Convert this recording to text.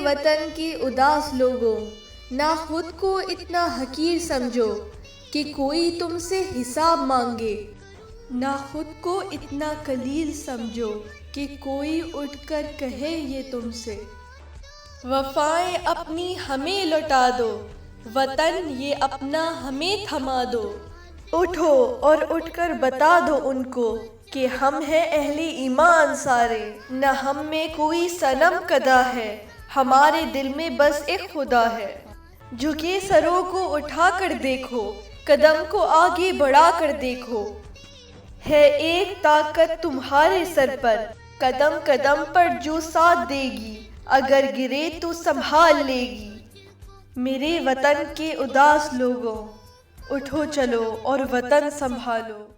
वतन के उदास लोगों, ना खुद को इतना हकीर समझो कि कोई तुमसे हिसाब मांगे। ना खुद को इतना कलील समझो कि कोई उठकर कहे ये तुमसे। वफ़ाएं अपनी हमें लौटा दो, वतन ये अपना हमें थमा दो। उठो और उठकर बता दो उनको कि हम हैं अहले ईमान सारे। न हम में कोई सनम कदा है, हमारे दिल में बस एक खुदा है। झुके सरों को उठा कर देखो, कदम को आगे बढ़ा कर देखो। है एक ताकत तुम्हारे सर पर, कदम कदम पर जो साथ देगी, अगर गिरे तो संभाल लेगी। मेरे वतन के उदास लोगों, उठो चलो और वतन संभालो।